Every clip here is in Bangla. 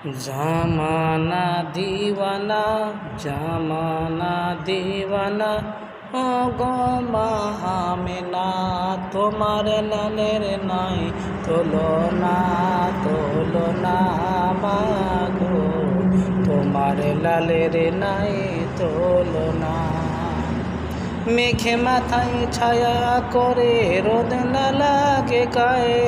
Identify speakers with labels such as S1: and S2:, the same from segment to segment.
S1: জামানা দিওয়ানা, জামানা দিওয়ানা, ও গো মা আমেনা, তোমার লালের নাই তুলনা, তুলনা মাগো, তোমার লালের নাই তুলনা। মেঘে মাথায় ছায়া করে, রোদ না লাগে গায়ে,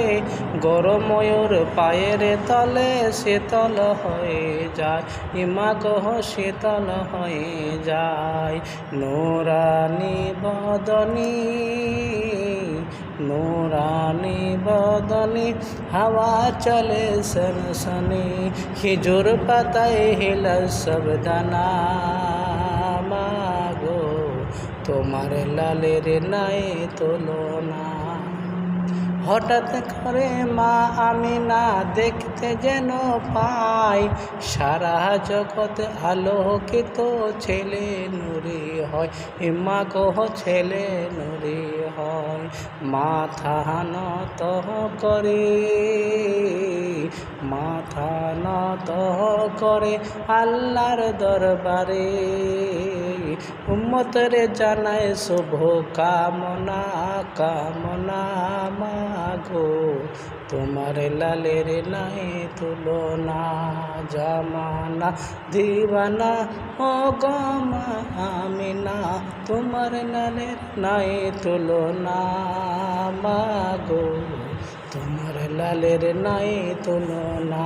S1: গরম ময়ূর পায়ের তলে শীতল হয়ে যায়, ইমা গো শীতল হয়ে যায়। নুরানি বদনী, নুরানি বদনী, হাওয়া চলে সনসনি, খেজুর পাতায় হিলা সব দানা, মাগো তোমার লালের নাই তুলনা। হঠাৎ করে মা আমিনা দেখতে যেন পাই, সারা জগৎ আলোকিত, ছেলে নুরি হয়, মা গো ছেলে নুরি হয়। মাথা নত করে, মাথা নত করে আল্লাহর দরবারে, উম্মতের জানায় শুভ কামনা, কামনা মাগো তোমার লালের নাই তুলনা। জামানা দিওয়ানা, ও গো মা আমিনা, তোমার লালের নাই তুলনা, মাগো তোমার লালের নাই তুলনা।